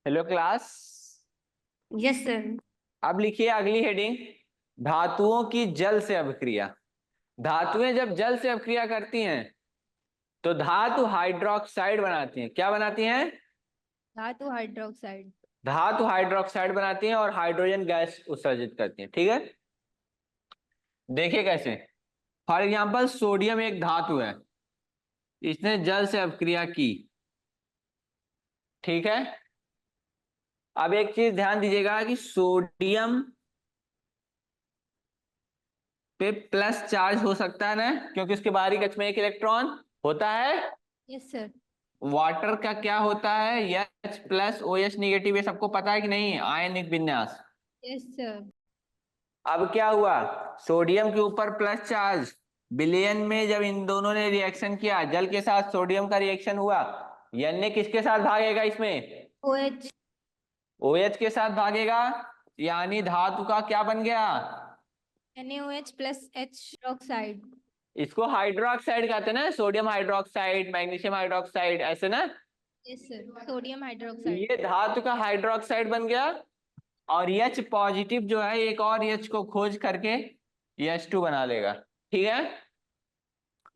Hello class. Yes sir. अब लिखिए अगली हेडिंग, धातुओं की जल से अभिक्रिया। धातुएं जब जल से अभिक्रिया करती हैं तो धातु हाइड्रोक्साइड बनाती हैं। क्या बनाती हैं? धातु हाइड्रोक्साइड। धातु हाइड्रोक्साइड बनाती हैं और हाइड्रोजन गैस उत्सर्जित करती हैं। ठीक है, देखिए कैसे। फॉर एग्जाम्पल सोडियम एक धातु है, इसने जल से अभिक्रिया की। ठीक है, अब एक चीज ध्यान दीजिएगा कि सोडियम पे प्लस चार्ज हो सकता है ना, क्योंकि उसके बाहरी कक्ष में एक इलेक्ट्रॉन होता है। Yes sir. वाटर का क्या होता है? H प्लस OH निगेटिव, ये सबको पता है कि नहीं? आयनिक विन्यास। Yes sir. अब क्या हुआ, सोडियम के ऊपर प्लस चार्ज, विलयन में जब इन दोनों ने रिएक्शन किया, जल के साथ सोडियम का रिएक्शन हुआ, Na किसके साथ भागेगा इसमें? OH। OH के साथ भागेगा, यानी धातु का क्या बन गया? NaOH plus H oxide. इसको हाइड्रोक्साइड कहते हैं ना, सोडियम हाइड्रोक्साइड, मैग्नीशियम हाइड्रोक्साइड, ऐसे ना। यस सर, सोडियम तो हाइड्रोक्साइड। ये धातु का हाइड्रोक्साइड बन गया, और H पॉजिटिव जो है एक और H को खोज करके H2 बना लेगा। ठीक है,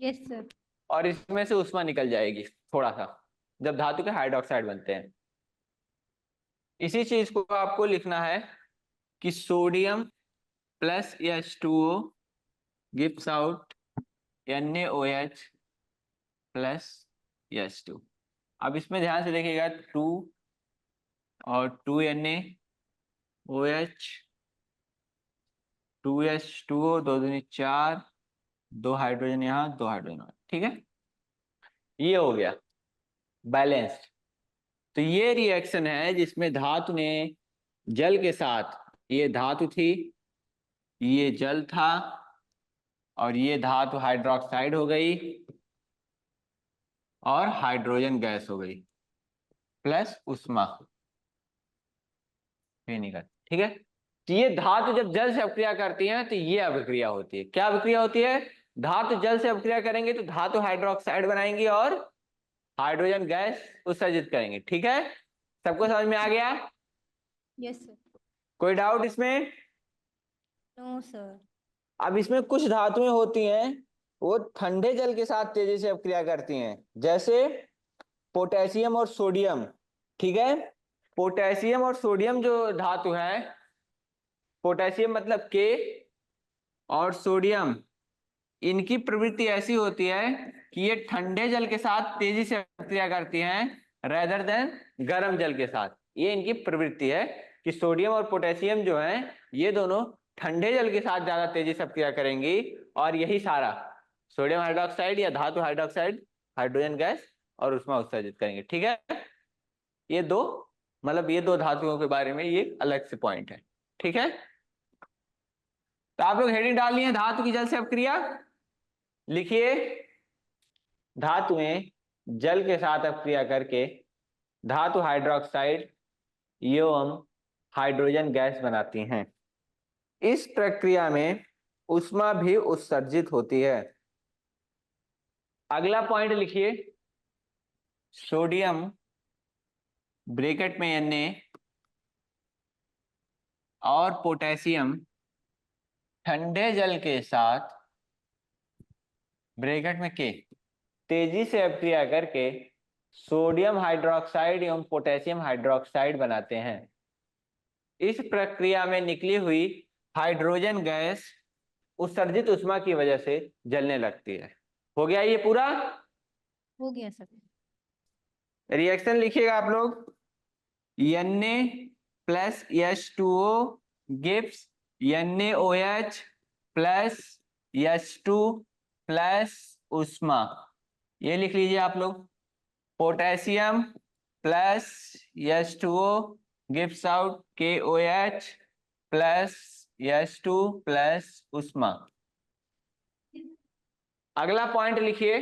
यस सर। और इसमें से उष्मा निकल जाएगी थोड़ा सा, जब धातु के हाइड्रोक्साइड बनते हैं। इसी चीज को आपको लिखना है कि sodium plus H2O gives out NaOH plus H2। अब इसमें ध्यान से देखिएगा, 2 और 2NaOH, 2H2O, 2 दूनी 4, 2 हाइड्रोजन यहाँ, 2 हाइड्रोजन वहाँ। ठीक है, ये हो गया बैलेंस्ड। तो ये रिएक्शन है जिसमें धातु ने जल के साथ, ये धातु थी, ये जल था, और ये धातु हाइड्रोक्साइड हो गई और हाइड्रोजन गैस हो गई प्लस उष्मा भी निकल। ठीक है, तो ये धातु जब जल से अभिक्रिया करती है तो ये अभिक्रिया होती है। क्या अभिक्रिया होती है? धातु जल से अभिक्रिया करेंगे तो धातु हाइड्रोक्साइड बनाएंगी और हाइड्रोजन गैस उत्सर्जित करेंगे। ठीक है, सबको समझ में आ गया? Yes sir. कोई डाउट इसमें? No sir. अब इसमें कुछ धातुएं होती हैं वो ठंडे जल के साथ तेजी से अपक्रिया करती हैं, जैसे पोटेशियम और सोडियम। ठीक है, पोटेशियम और सोडियम जो धातु है, पोटेशियम मतलब K, और सोडियम, इनकी प्रवृत्ति ऐसी होती है कि ये ठंडे जल के साथ तेजी से अपक्रिया करती हैं रेदर देन गर्म जल के साथ। ये इनकी प्रवृत्ति है कि सोडियम और पोटेशियम जो है ये दोनों ठंडे जल के साथ ज्यादा तेजी से अपक्रिया करेंगी, और यही सारा सोडियम हाइड्रोक्साइड या धातु हाइड्रोक्साइड हाइड्रोजन गैस और उष्मा उत्सर्जित करेंगे। ठीक है, ये दो, मतलब ये दो धातुओं के बारे में ये अलग से पॉइंट है। ठीक है, तो आप लोग हेडिंग डाल लिए धातु की जल से अपक्रिया। लिखिए, धातुएं जल के साथ अपक्रिया करके धातु हाइड्रोक्साइड एवं हाइड्रोजन गैस बनाती हैं। इस प्रक्रिया में उष्मा भी उत्सर्जित होती है। अगला पॉइंट लिखिए, सोडियम ब्रैकेट में Na और पोटेशियम ठंडे जल के साथ ब्रैकेट में K तेजी से अपक्रिया करके सोडियम हाइड्रोक्साइड एवं पोटेशियम हाइड्रोक्साइड बनाते हैं। इस प्रक्रिया में निकली हुई हाइड्रोजन गैस उत्सर्जित उष्मा की वजह से जलने लगती है। हो गया ये पूरा? हो गया सर। रिएक्शन लिखिएगा आप लोग, Na plus H2O gives NaOH plus H2 plus उष्मा। ये लिख लीजिए आप लोग, potassium plus H2O gives out KOH plus H2 plus उष्मा। अगला पॉइंट लिखिए।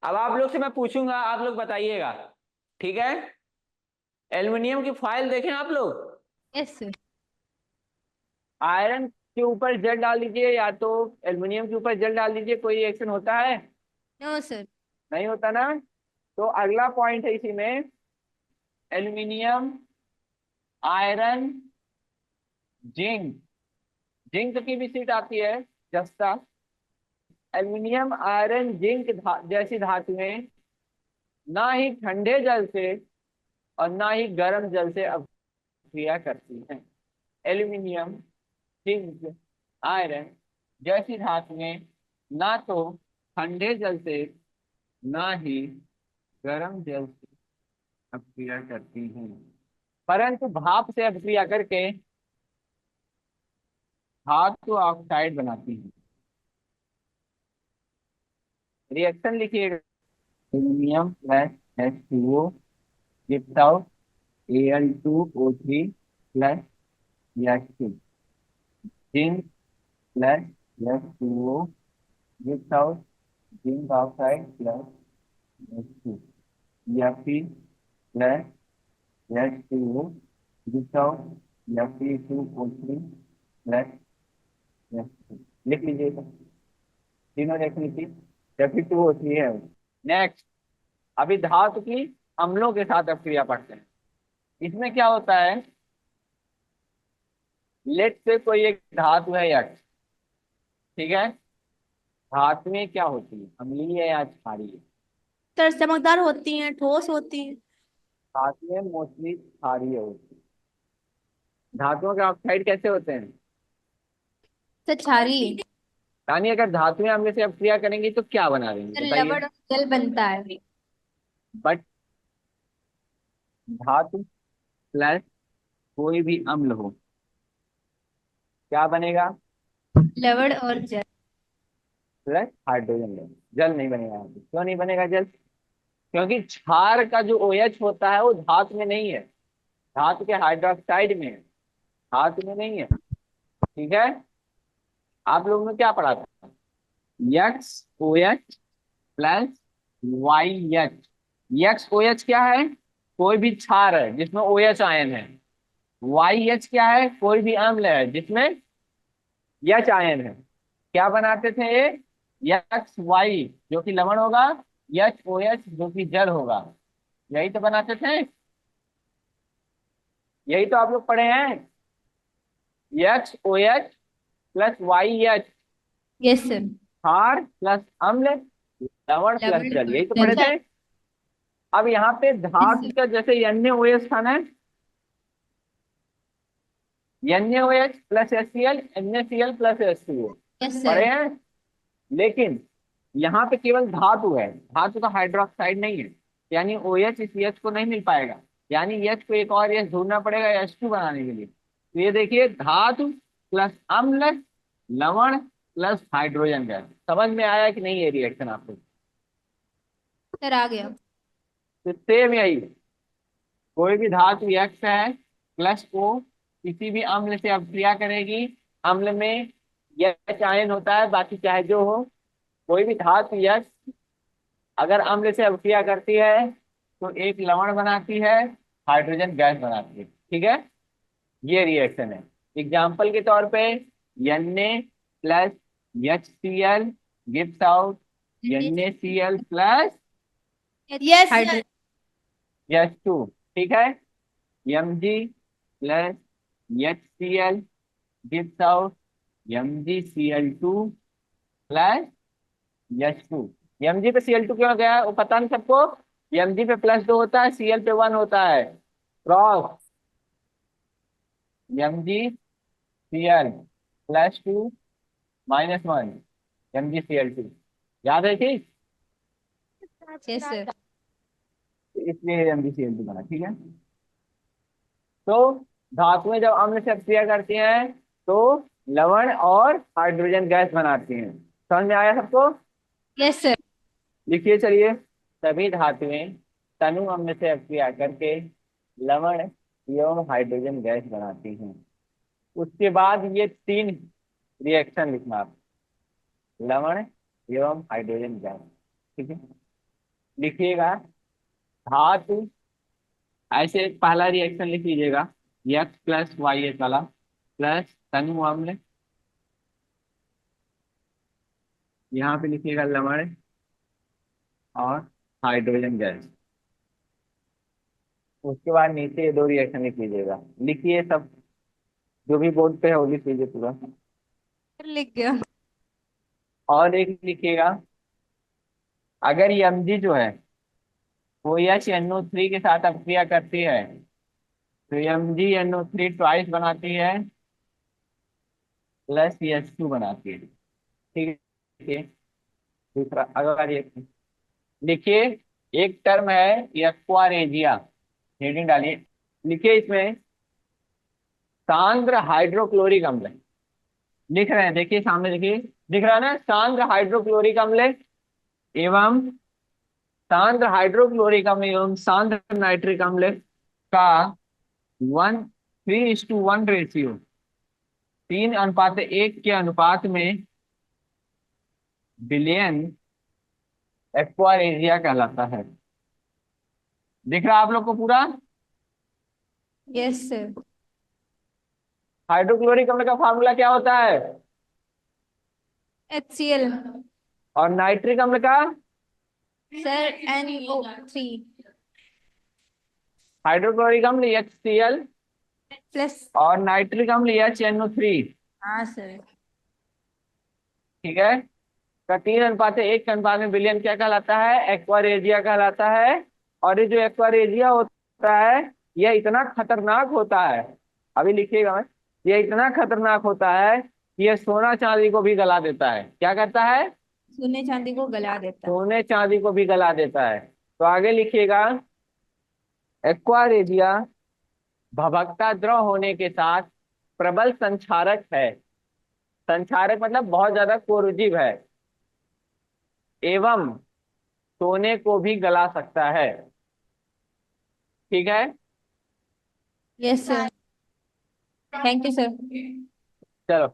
अब आप लोग से मैं पूछूंगा, आप लोग बताइएगा। ठीक है, एल्युमिनियम की फॉइल देखें आप लोग, यस सर। आयरन के ऊपर जल डाल दीजिए या तो एल्युमिनियम के ऊपर जल डाल दीजिए, कोई रिएक्शन होता है? No sir. नहीं होता ना। तो अगला पॉइंट है इसी में, एल्युमिनियम आयरन, जिंक, जिंक की भी सीट आती है जस्ता। एल्यूमिनियम, आयरन, जिंक जैसी धातुएं ना ही ठंडे जल से और ना ही गर्म जल से अपक्रिया करती हैं। एल्यूमिनियम, जिंक, आयरन जैसी धातुएं ना तो ठंडे जल से ना ही गर्म जल से अपक्रिया करती हैं, परंतु भाप से अपक्रिया करके धातु ऑक्साइड बनाती हैं। रिएक्शन लिखिएगा। Aluminium plus H2O gives out Al2O3 plus H2। Zinc plus H2O gives out zinc oxide plus H2। Fe plus H2O gives out Fe2O3 plus H2। लिख लीजिएगा, तीनों लिख लीजिए, Fe2O3 है। नेक्स्ट, अभी धातु की अम्लों के साथ अपक्रिया पढ़ते हैं। इसमें क्या होता है, लेट से कोई एक धातु है यक्ष, ठीक है। धातुएं क्या होती है, अम्लीय या क्षारीय? सर चमकदार होती हैं, ठोस होती हैं। धातुएं मोस्टली क्षारीय होती है। धातुओं के ऑक्साइड कैसे होते हैं? सर क्षारीय। यानी अगर धातुएं अम्ल से अपक्रिया करेंगी तो क्या बना देंगी सर बताइए? लवण और जल बनता है। बट धातु प्लस कोई भी अम्ल हो, क्या बनेगा? लवण और जल। Plus hydrogen gas. जल नहीं बनेगा यहाँ पे। क्यों नहीं बनेगा जल? क्योंकि क्षार का जो OH होता है वो धातु में नहीं है, धातु के हाइड्रोक्साइड में है, धातु में नहीं है, ठीक है। आप लोगों ने क्या पढ़ा था? X OH plus YH। X OH क्या है? कोई भी क्षार है जिसमें OH आयन है। YH क्या है? कोई भी अम्ल है जिसमें H आयन है। क्या बनाते थे ये? यक्स वाई जो कि लवण होगा, HOH जो कि जल होगा, यही तो बनाते थे। यही तो आप लोग पढ़े हैं, HOH plus YH, yes sir. क्षार प्लस अम्ल, लवण प्लस लवण जल, और यही तो पढ़े जल। थे। अब यहाँ पे यस धातु सर। का जैसे NaOH था ना, NaOH plus HCl, NaCl plus H2O, yes पढ़े सर। हैं। लेकिन यहाँ पे केवल धातु है, धातु का हाइड्रोक्साइड नहीं है, यानी OH इस H को नहीं मिल पाएगा, यानी H को एक और H ढूंढना पड़ेगा H2 बनाने के लिए। तो ये देखिए, धातु प्लस अम्ल, लवण प्लस हाइड्रोजन गैस। समझ में आया कि नहीं ये रिएक्शन आपको? सर आ गया। तो सेम यही, कोई भी धातु यक्ष है, प्लस को किसी भी अम्ल से अपक्रिया करेगी, अम्ल में यक्ष आयन होता है, बाकी चाहे जो हो, कोई भी धातु यक्ष अगर अम्ल से अपक्रिया करती है तो एक लवण बनाती है, हाइड्रोजन गैस बनाती है, ठीक है। ये रिएक्शन है। एग्जाम्पल के तौर पे Na plus HCl gives out NaCl plus yes sir. H2, ठीक है। Mg plus HCl gives out MgCl2 plus H2। Mg पे Cl2 क्यों गया वो पता नहीं सबको? Mg पे +2 होता है, Cl पे 1 होता है, क्रॉस MgCl +2 -1 MgCl2, याद है ठीक? Yes sir. इसलिए MgCl2 बना, ठीक है। तो धातुएं जब अम्ल से अपक्रिया करती हैं तो लवण और हाइड्रोजन गैस बनाती हैं। समझ में आया सबको? Yes sir. लिखिए चलिए, सभी धातुएं तनु अम्ल से अपक्रिया करके लवण एवं हाइड्रोजन गैस बनाती हैं। उसके बाद ये 3 रिएक्शन लिखना आप, लवण एवं हाइड्रोजन गैस, ठीक है। लिखिएगा, धातु, ऐसे पहला रिएक्शन लिख लीजिएगा, यक्स प्लस YH वाला, प्लस तनु अम्ल, यहाँ पे लिखिएगा लवण और हाइड्रोजन गैस। उसके बाद नीचे ये दो रिएक्शन लिख लीजिएगा। लिखिए सब, जो भी बोर्ड पे है वो लिख लीजिए पूरा। लिख गया। और एक लिखिएगा, अगर Mg जो है वो HNO3 के साथ अपक्रिया करती है तो MgNO3 ट्वाइस बनाती है प्लस H2 बनाती है। ठीक है। दूसरा अगला रिएक्शन लिखिए, एक टर्म है एक्वारेजिया, हेडिंग डालिए। लिखिए इसमें सांद्र हाइड्रोक्लोरिक अम्ल, लिख रहे हैं, देखिए सामने देखिए, दिख रहा है ना, सांद्र हाइड्रोक्लोरिक अम्ल एवं सांद्र हाइड्रोक्लोरिक अम्ल एवं सांद्र नाइट्रिक अम्ल का 3:1 रेशियो, 3:1 के अनुपात में विलयन एक्वारेजिया कहलाता है। दिख रहा है आप लोग को पूरा? Yes sir. हाइड्रोक्लोरिक अम्ल का फार्मूला क्या होता है? HCl। और नाइट्रिक अम्ल का? सर NO3 हाइड्रोक्लोरिक अम्ल HCl प्लस। और नाइट्रिक अम्ल HNO3। हाँ सर। ठीक है। का 3:1 के अनुपात में विलयन क्या कहलाता है? एक्वारेजिया कहलाता है। और ये जो एक्वारेजिया होता है यह इतना खतरनाक होता है, अभी लिखिएगा मैं, यह इतना खतरनाक होता है कि यह सोना चांदी को भी गला देता है। क्या करता है? सोने चांदी को गला देता। सोने चांदी को भी गला देता है। तो आगे लिखिएगा, एक्वारेजिया भभकता द्रव होने के साथ प्रबल संक्षारक है। संक्षारक मतलब बहुत ज्यादा कोरोजिव है, एवं सोने को भी गला सकता है। ठीक है। Yes sir. Thank you sir. चलो